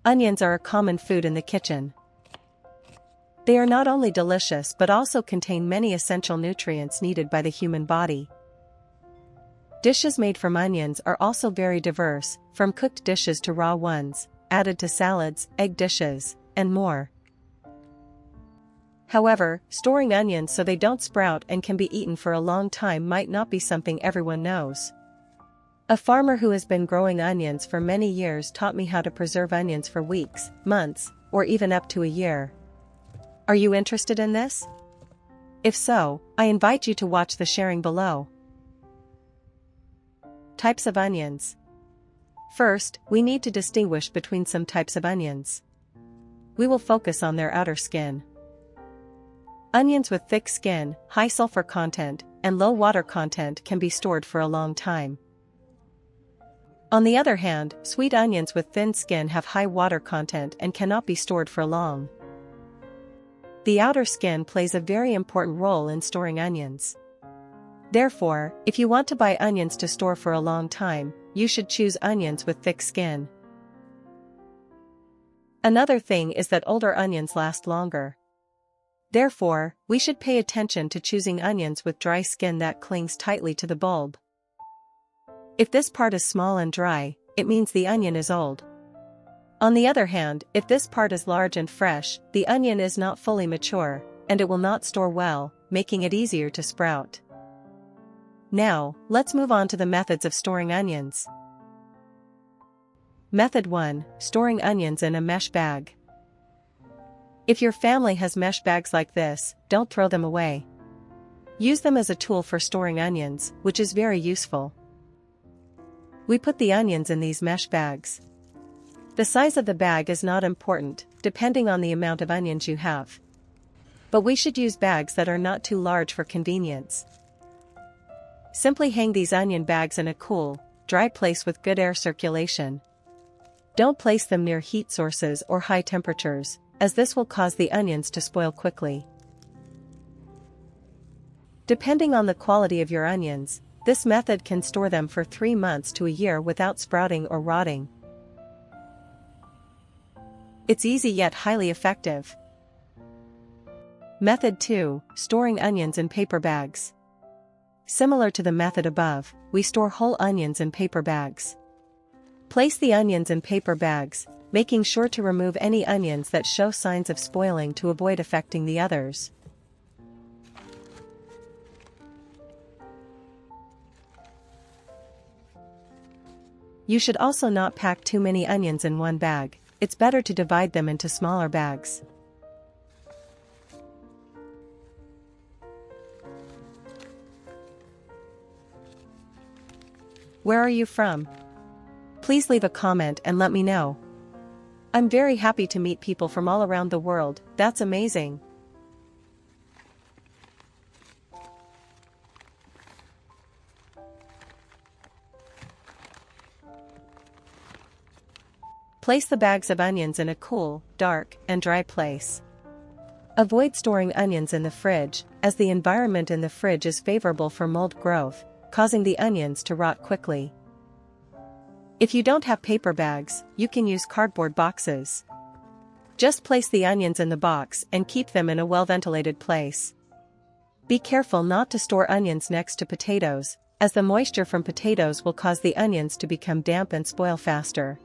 Onions are a common food in the kitchen. They are not only delicious but also contain many essential nutrients needed by the human body. Dishes made from onions are also very diverse, from cooked dishes to raw ones, added to salads, egg dishes, and more. However, storing onions so they don't sprout and can be eaten for a long time might not be something everyone knows. A farmer who has been growing onions for many years taught me how to preserve onions for weeks, months, or even up to a year. Are you interested in this? If so, I invite you to watch the sharing below. Types of onions. First, we need to distinguish between some types of onions. We will focus on their outer skin. Onions with thick skin, high sulfur content, and low water content can be stored for a long time. On the other hand, sweet onions with thin skin have high water content and cannot be stored for long. The outer skin plays a very important role in storing onions. Therefore, if you want to buy onions to store for a long time, you should choose onions with thick skin. Another thing is that older onions last longer. Therefore, we should pay attention to choosing onions with dry skin that clings tightly to the bulb. If this part is small and dry, it means the onion is old. On the other hand, if this part is large and fresh, the onion is not fully mature, and it will not store well, making it easier to sprout. Now, let's move on to the methods of storing onions. Method 1. Storing onions in a mesh bag. If your family has mesh bags like this, don't throw them away. Use them as a tool for storing onions, which is very useful. We put the onions in these mesh bags. The size of the bag is not important, depending on the amount of onions you have. But we should use bags that are not too large for convenience. Simply hang these onion bags in a cool, dry place with good air circulation. Don't place them near heat sources or high temperatures, as this will cause the onions to spoil quickly. Depending on the quality of your onions, this method can store them for 3 months to a year without sprouting or rotting. It's easy yet highly effective. Method 2. Storing onions in paper bags. Similar to the method above, we store whole onions in paper bags. Place the onions in paper bags, making sure to remove any onions that show signs of spoiling to avoid affecting the others. You should also not pack too many onions in one bag. It's better to divide them into smaller bags. Where are you from? Please leave a comment and let me know. I'm very happy to meet people from all around the world. That's amazing. Place the bags of onions in a cool, dark, and dry place. Avoid storing onions in the fridge, as the environment in the fridge is favorable for mold growth, causing the onions to rot quickly. If you don't have paper bags, you can use cardboard boxes. Just place the onions in the box and keep them in a well-ventilated place. Be careful not to store onions next to potatoes, as the moisture from potatoes will cause the onions to become damp and spoil faster.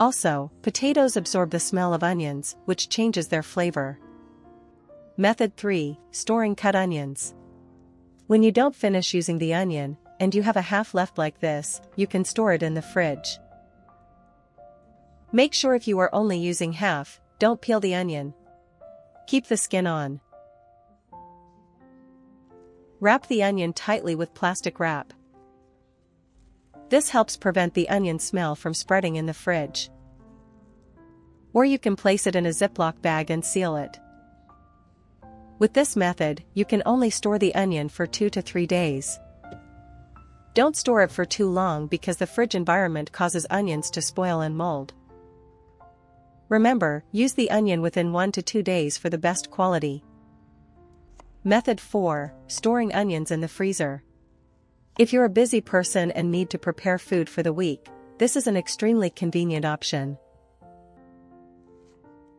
Also, potatoes absorb the smell of onions, which changes their flavor. Method 3. Storing cut onions. When you don't finish using the onion, and you have a half left like this, you can store it in the fridge. Make sure if you are only using half, don't peel the onion. Keep the skin on. Wrap the onion tightly with plastic wrap. This helps prevent the onion smell from spreading in the fridge. Or you can place it in a Ziploc bag and seal it. With this method, you can only store the onion for 2 to 3 days. Don't store it for too long because the fridge environment causes onions to spoil and mold. Remember, use the onion within 1 to 2 days for the best quality. Method 4. Storing onions in the freezer. If you're a busy person and need to prepare food for the week, this is an extremely convenient option.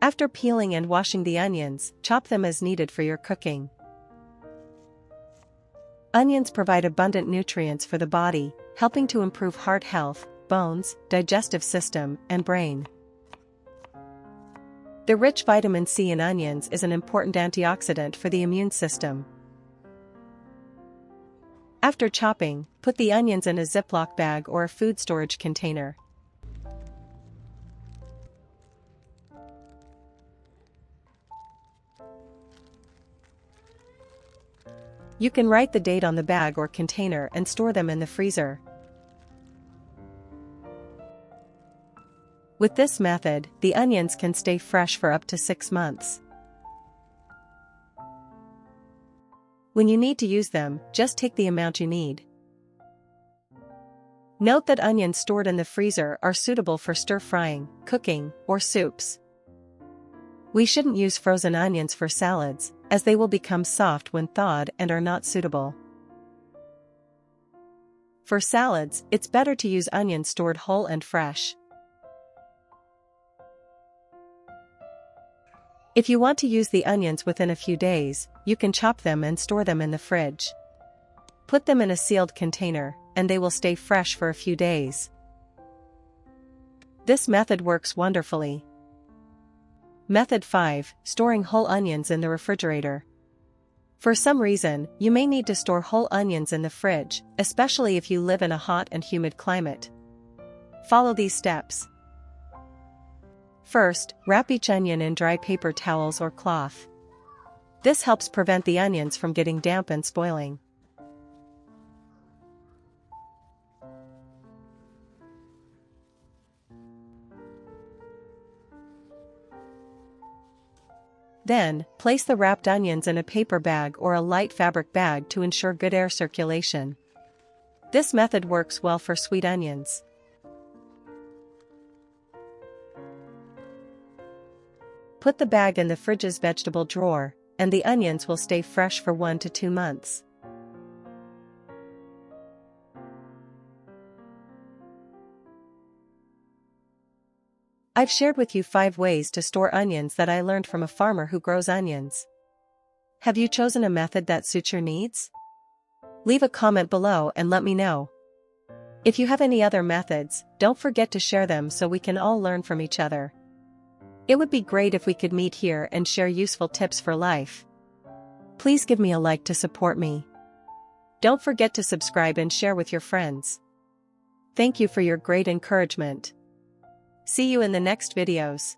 After peeling and washing the onions, chop them as needed for your cooking. Onions provide abundant nutrients for the body, helping to improve heart health, bones, digestive system, and brain. The rich vitamin C in onions is an important antioxidant for the immune system. After chopping, put the onions in a Ziploc bag or a food storage container. You can write the date on the bag or container and store them in the freezer. With this method, the onions can stay fresh for up to 6 months. When you need to use them, just take the amount you need. Note that onions stored in the freezer are suitable for stir-frying, cooking, or soups. We shouldn't use frozen onions for salads, as they will become soft when thawed and are not suitable. For salads, it's better to use onions stored whole and fresh. If you want to use the onions within a few days, you can chop them and store them in the fridge. Put them in a sealed container, and they will stay fresh for a few days. This method works wonderfully. Method 5. Storing whole onions in the refrigerator. For some reason, you may need to store whole onions in the fridge, especially if you live in a hot and humid climate. Follow these steps. First, wrap each onion in dry paper towels or cloth. This helps prevent the onions from getting damp and spoiling. Then, place the wrapped onions in a paper bag or a light fabric bag to ensure good air circulation. This method works well for sweet onions. Put the bag in the fridge's vegetable drawer, and the onions will stay fresh for 1 to 2 months. I've shared with you 5 ways to store onions that I learned from a farmer who grows onions. Have you chosen a method that suits your needs? Leave a comment below and let me know. If you have any other methods, don't forget to share them so we can all learn from each other. It would be great if we could meet here and share useful tips for life. Please give me a like to support me. Don't forget to subscribe and share with your friends. Thank you for your great encouragement. See you in the next videos.